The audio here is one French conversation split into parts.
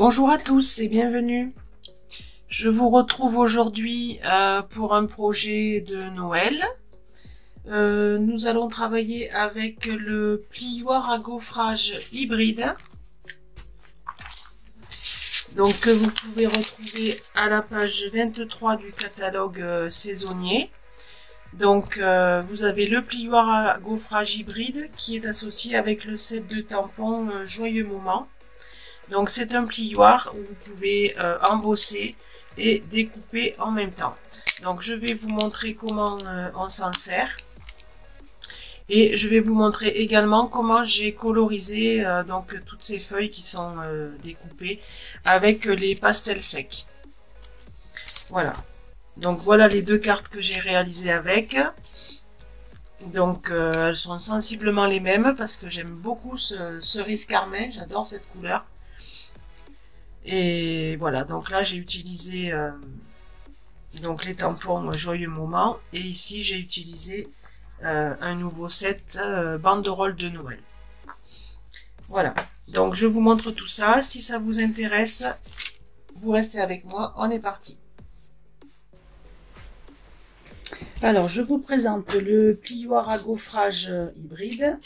Bonjour à tous et bienvenue. Je vous retrouve aujourd'hui pour un projet de Noël. Nous allons travailler avec le plioir à gaufrage hybride. Donc que vous pouvez retrouver à la page 23 du catalogue saisonnier. Donc vous avez le plioir à gaufrage hybride qui est associé avec le set de tampons Joyeux Moment. Donc c'est un plioir où vous pouvez embosser et découper en même temps. Donc je vais vous montrer comment on s'en sert. Et je vais vous montrer également comment j'ai colorisé donc toutes ces feuilles qui sont découpées avec les pastels secs. Voilà. Donc voilà les deux cartes que j'ai réalisées avec. Donc elles sont sensiblement les mêmes parce que j'aime beaucoup ce cerise carmin, j'adore cette couleur. Et voilà, donc là j'ai utilisé donc les tampons Joyeux Moment et ici j'ai utilisé un nouveau set banderole de Noël. Voilà, donc je vous montre tout ça. Si ça vous intéresse, vous restez avec moi, on est parti. Alors je vous présente le plioir à gaufrage hybride.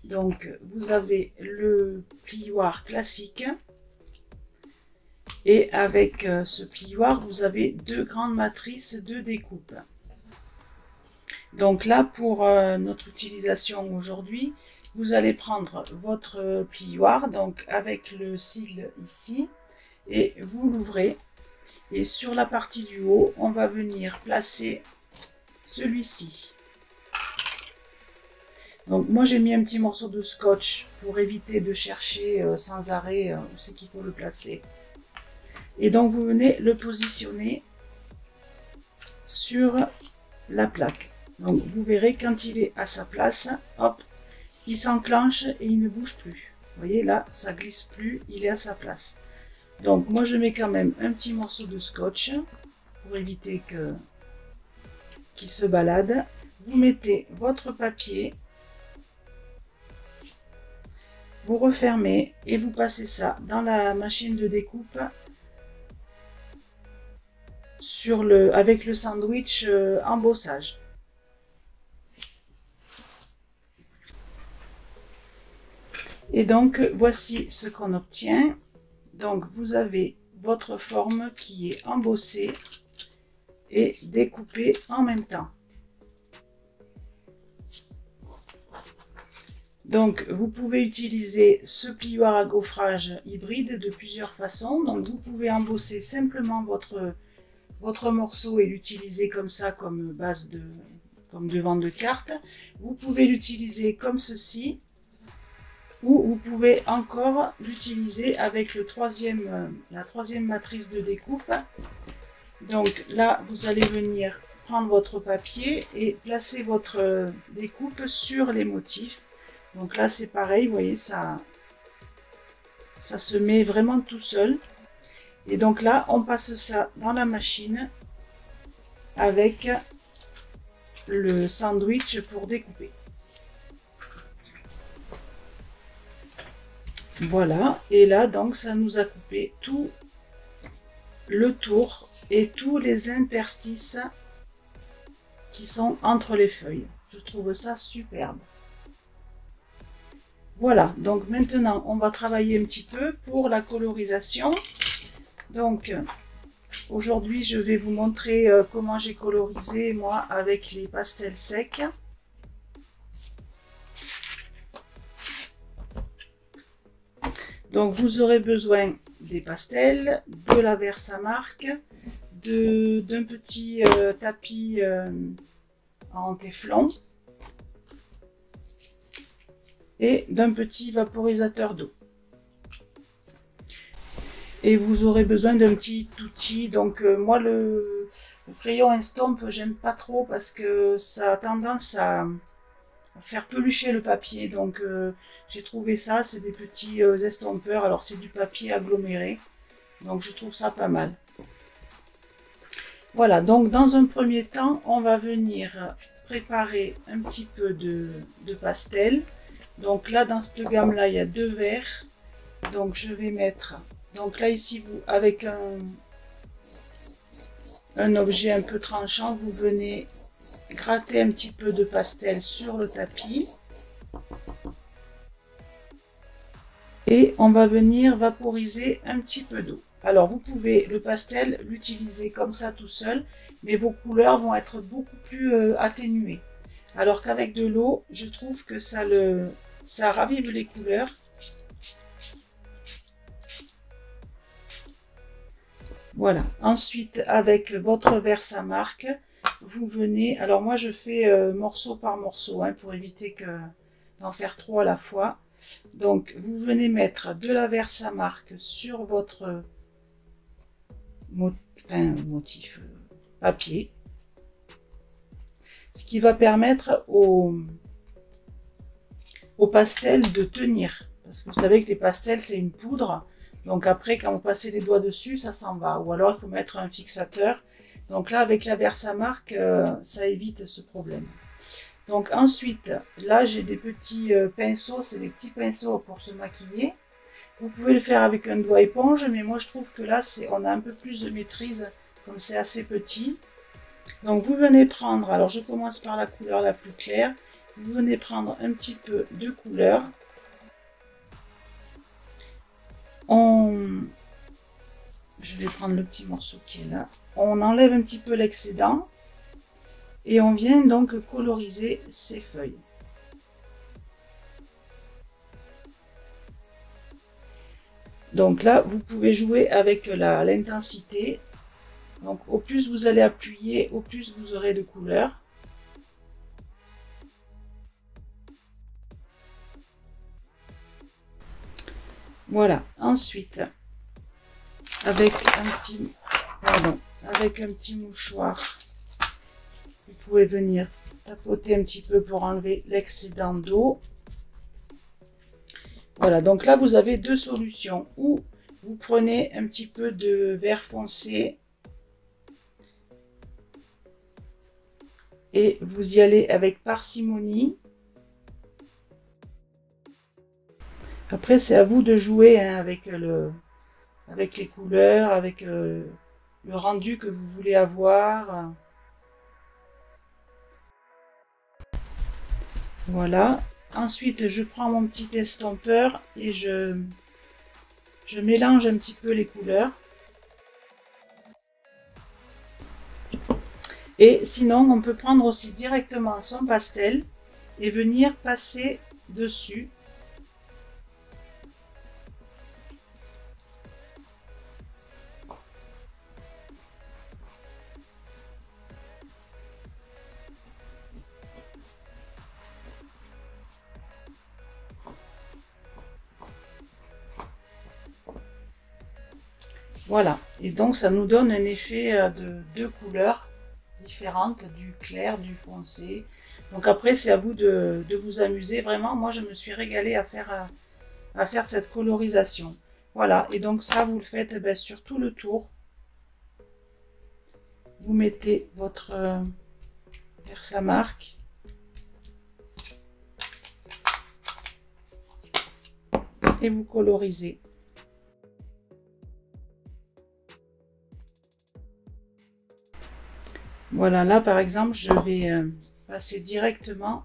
Donc vous avez le plioir classique. Et avec ce plioir, vous avez deux grandes matrices de découpe. Donc là, pour notre utilisation aujourd'hui, vous allez prendre votre plioir, donc avec le sigle ici, et vous l'ouvrez. Et sur la partie du haut, on va venir placer celui-ci. Donc moi j'ai mis un petit morceau de scotch pour éviter de chercher sans arrêt où c'est qu'il faut le placer. Et donc vous venez le positionner sur la plaque. Donc vous verrez quand il est à sa place, hop, il s'enclenche et il ne bouge plus. Vous voyez là, ça glisse plus, il est à sa place. Donc moi je mets quand même un petit morceau de scotch pour éviter qu'il se balade. Vous mettez votre papier, vous refermez et vous passez ça dans la machine de découpe avec le sandwich embossage. Et donc voici ce qu'on obtient. Donc vous avez votre forme qui est embossée et découpée en même temps. Donc vous pouvez utiliser ce plioir à gaufrage hybride de plusieurs façons. Donc vous pouvez embosser simplement votre morceau et l'utiliser comme ça, comme base comme devant de carte. Vous pouvez l'utiliser comme ceci, ou vous pouvez encore l'utiliser avec la troisième matrice de découpe. Donc là, vous allez venir prendre votre papier et placer votre découpe sur les motifs. Donc là, c'est pareil, vous voyez, ça se met vraiment tout seul. Et donc là, on passe ça dans la machine avec le sandwich pour découper. Voilà, et là, donc, ça nous a coupé tout le tour et tous les interstices qui sont entre les feuilles. Je trouve ça superbe. Voilà, donc maintenant, on va travailler un petit peu pour la colorisation. Donc, aujourd'hui, je vais vous montrer comment j'ai colorisé, moi, avec les pastels secs. Donc, vous aurez besoin des pastels, de la Versamark, d'un petit tapis en téflon et d'un petit vaporisateur d'eau. Et vous aurez besoin d'un petit outil. Donc moi le crayon estompe, j'aime pas trop parce que ça a tendance à faire pelucher le papier. Donc j'ai trouvé ça, c'est des petits estompeurs. Alors c'est du papier aggloméré. Donc je trouve ça pas mal. Voilà, donc dans un premier temps, on va venir préparer un petit peu de pastel. Donc là, dans cette gamme-là, il y a deux verres. Donc je vais mettre Donc là ici, vous avec un objet un peu tranchant, vous venez gratter un petit peu de pastel sur le tapis. Et on va venir vaporiser un petit peu d'eau. Alors vous pouvez le pastel l'utiliser comme ça tout seul, mais vos couleurs vont être beaucoup plus atténuées. Alors qu'avec de l'eau, je trouve que ça ravive les couleurs. Voilà. Ensuite, avec votre Versamark, vous venez... Alors moi, je fais morceau par morceau, hein, pour éviter d'en faire trop à la fois. Donc, vous venez mettre de la Versamark sur votre motif papier. Ce qui va permettre au pastel de tenir. Parce que vous savez que les pastels, c'est une poudre. Donc après, quand vous passez les doigts dessus, ça s'en va. Ou alors, il faut mettre un fixateur. Donc là, avec la Versamark, ça évite ce problème. Donc ensuite, là, j'ai des petits pinceaux. C'est des petits pinceaux pour se maquiller. Vous pouvez le faire avec un doigt éponge. Mais moi, je trouve que là, on a un peu plus de maîtrise. Comme c'est assez petit. Donc vous venez prendre, alors je commence par la couleur la plus claire. Vous venez prendre un petit peu de couleur. Je vais prendre le petit morceau qui est là. On enlève un petit peu l'excédent. Et on vient donc coloriser ces feuilles. Donc là, vous pouvez jouer avec l'intensité. Donc au plus vous allez appuyer, au plus vous aurez de couleurs. Voilà. Ensuite, avec un petit mouchoir, vous pouvez venir tapoter un petit peu pour enlever l'excédent d'eau. Voilà, donc là vous avez deux solutions. Ou vous prenez un petit peu de vert foncé et vous y allez avec parcimonie. Après, c'est à vous de jouer, hein, avec les couleurs, avec le rendu que vous voulez avoir. Voilà. Ensuite, je prends mon petit estompeur et je mélange un petit peu les couleurs. Et sinon, on peut prendre aussi directement son pastel et venir passer dessus. Voilà, et donc ça nous donne un effet de deux couleurs différentes, du clair, du foncé. Donc après, c'est à vous de vous amuser. Vraiment, moi, je me suis régalée à faire cette colorisation. Voilà, et donc ça, vous le faites, eh ben, sur tout le tour. Vous mettez votre Versamark. Et vous colorisez. Voilà, là par exemple, je vais passer directement .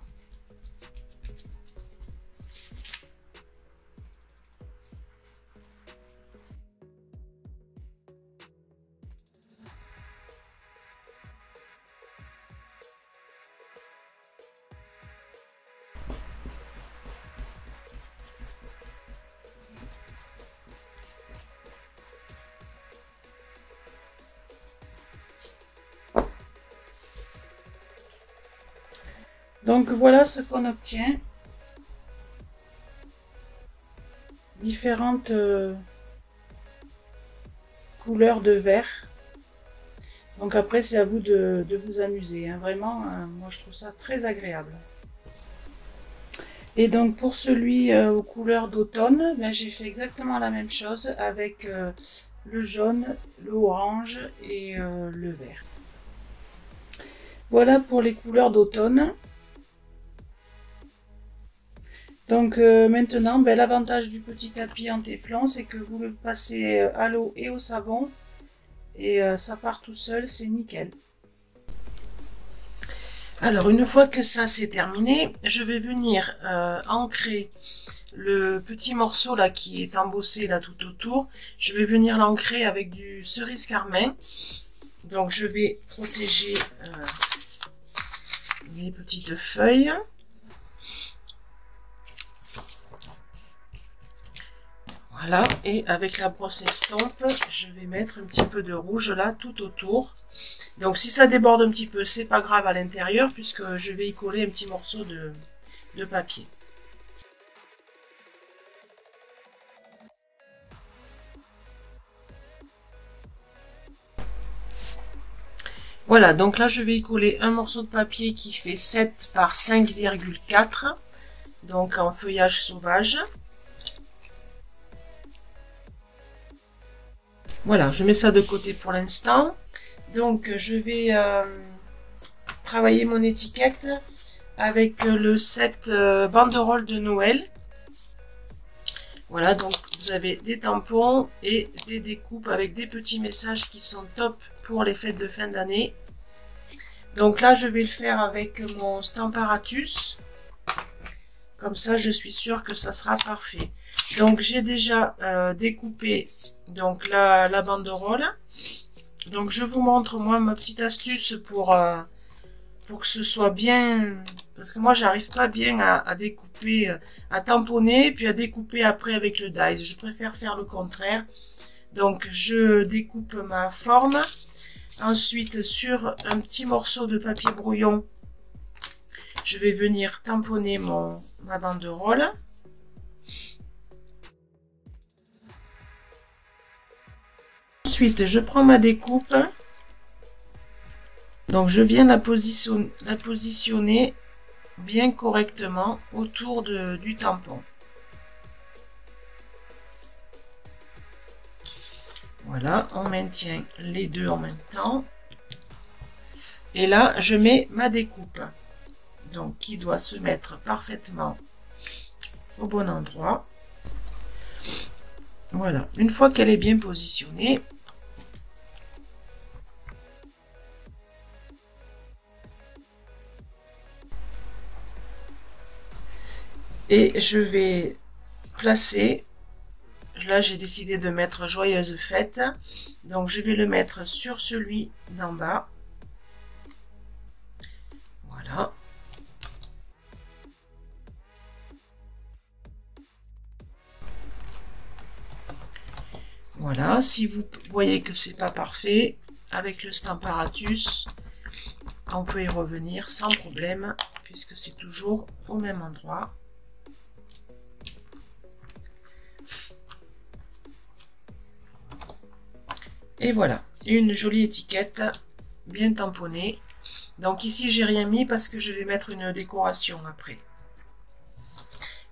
Donc voilà ce qu'on obtient. Différentes couleurs de vert. Donc après, c'est à vous de vous amuser, hein. Vraiment, moi je trouve ça très agréable. Et donc pour celui aux couleurs d'automne, ben, j'ai fait exactement la même chose avec le jaune, le orange et le vert. Voilà pour les couleurs d'automne. Donc maintenant, ben, l'avantage du petit tapis en téflon, c'est que vous le passez à l'eau et au savon et ça part tout seul, c'est nickel. Alors une fois que ça c'est terminé, je vais venir ancrer le petit morceau là qui est embossé là tout autour. Je vais venir l'ancrer avec du cerise carmin. Donc je vais protéger les petites feuilles. Voilà, et avec la brosse estompe, je vais mettre un petit peu de rouge là tout autour. Donc si ça déborde un petit peu, c'est pas grave à l'intérieur puisque je vais y coller un petit morceau de papier. Voilà, donc là je vais y coller un morceau de papier qui fait 7 par 5,4, donc en feuillage sauvage. Voilà, je mets ça de côté pour l'instant. Donc je vais travailler mon étiquette avec le set banderole de Noël. Voilà, donc vous avez des tampons et des découpes avec des petits messages qui sont top pour les fêtes de fin d'année. Donc là je vais le faire avec mon Stamparatus. Comme ça je suis sûre que ça sera parfait. Donc j'ai déjà découpé donc la banderole. Donc je vous montre moi ma petite astuce pour que ce soit bien, parce que moi j'arrive pas bien à découper, à tamponner puis à découper après avec le dies. Je préfère faire le contraire. Donc je découpe ma forme. Ensuite sur un petit morceau de papier brouillon, je vais venir tamponner ma banderole. Ensuite, je prends ma découpe. Donc, je viens la positionner bien correctement autour du tampon. Voilà, on maintient les deux en même temps. Et là, je mets ma découpe. Donc, qui doit se mettre parfaitement au bon endroit. Voilà, une fois qu'elle est bien positionnée, et je vais placer, là j'ai décidé de mettre joyeuse fête, donc je vais le mettre sur celui d'en bas. Voilà. Voilà, si vous voyez que c'est pas parfait, avec le Stamparatus, on peut y revenir sans problème, puisque c'est toujours au même endroit. Et voilà, une jolie étiquette bien tamponnée. Donc ici, j'ai rien mis parce que je vais mettre une décoration après.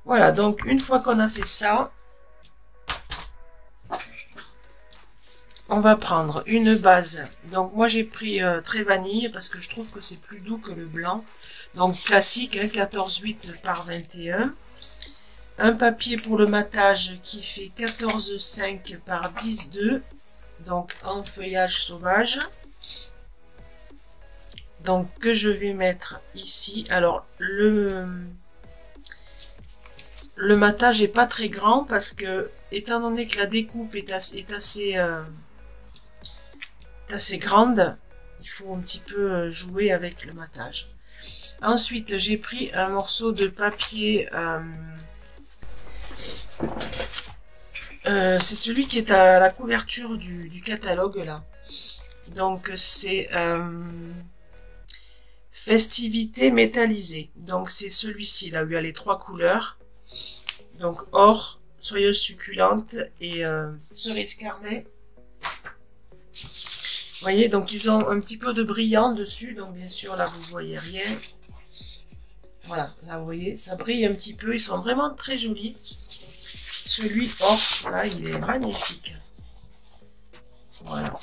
Voilà, donc une fois qu'on a fait ça, on va prendre une base. Donc moi j'ai pris très vanille parce que je trouve que c'est plus doux que le blanc. Donc classique, hein, 14,8 par 21. Un papier pour le matage qui fait 14,5 par 10,2. Donc en feuillage sauvage. Donc que je vais mettre ici. Alors le matage est pas très grand parce que étant donné que la découpe est assez grande, il faut un petit peu jouer avec le matage. Ensuite j'ai pris un morceau de papier, c'est celui qui est à la couverture du catalogue là. Donc c'est Festivité métallisée. Donc c'est celui-ci là où il y a les trois couleurs. Donc or, soyeuse succulente et cerise carnet. Vous voyez, donc ils ont un petit peu de brillant dessus, donc bien sûr là vous voyez rien. Voilà, là vous voyez, ça brille un petit peu, ils sont vraiment très jolis. Celui or, là il est magnifique. Voilà.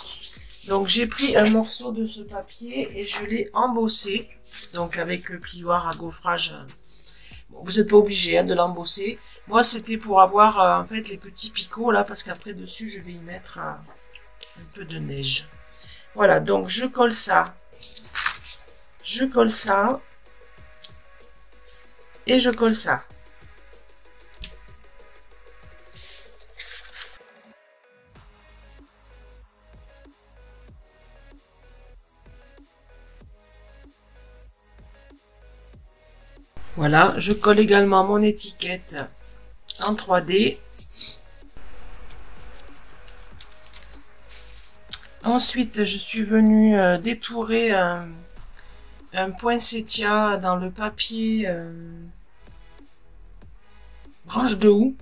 Donc j'ai pris un morceau de ce papier et je l'ai embossé, donc avec le plioir à gaufrage. Vous n'êtes pas obligé hein, de l'embosser. Moi, c'était pour avoir en fait les petits picots là, parce qu'après dessus, je vais y mettre un peu de neige. Voilà, donc je colle ça. Je colle ça. Et je colle ça. Voilà, je colle également mon étiquette en 3D. Ensuite, je suis venue détourer un poinsettia dans le papier branche de houx.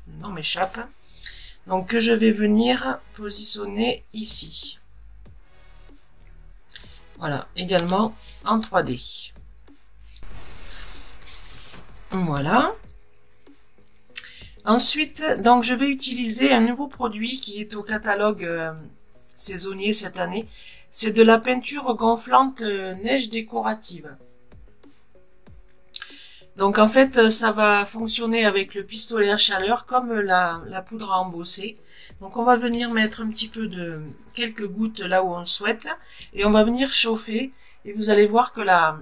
Le nom m'échappe. Donc, que je vais venir positionner ici. Voilà, également en 3D. Voilà. Ensuite, donc je vais utiliser un nouveau produit qui est au catalogue saisonnier cette année. C'est de la peinture gonflante neige décorative. Donc en fait, ça va fonctionner avec le pistolet à chaleur comme la poudre à embosser. Donc on va venir mettre un petit peu de quelques gouttes là où on souhaite et on va venir chauffer et vous allez voir que la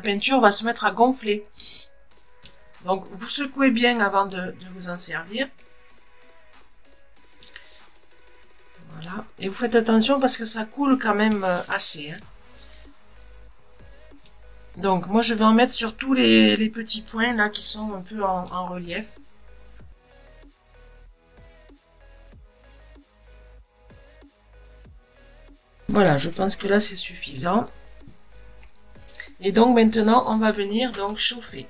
peinture va se mettre à gonfler. Donc vous secouez bien avant de vous en servir. Voilà. Et vous faites attention parce que ça coule quand même assez. Hein. Donc moi je vais en mettre sur tous les petits points là qui sont un peu en relief. Voilà, je pense que là c'est suffisant. Et donc maintenant on va venir donc chauffer.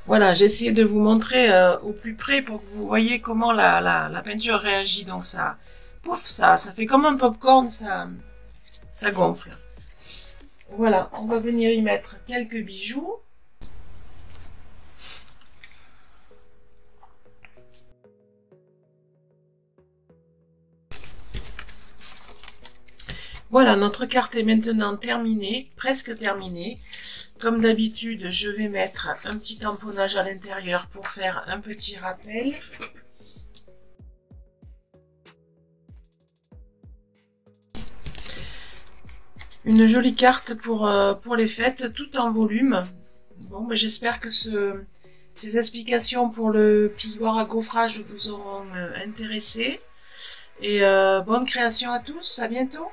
Voilà, j'ai essayé de vous montrer au plus près pour que vous voyez comment la peinture réagit. Donc ça, pouf, ça fait comme un popcorn, ça gonfle. Voilà, on va venir y mettre quelques bijoux. Voilà, notre carte est maintenant terminée, presque terminée. Comme d'habitude, je vais mettre un petit tamponnage à l'intérieur pour faire un petit rappel. Une jolie carte pour les fêtes, tout en volume. Bon, ben, j'espère que ces explications pour le plioir à gaufrage vous auront intéressé. Et bonne création à tous, à bientôt!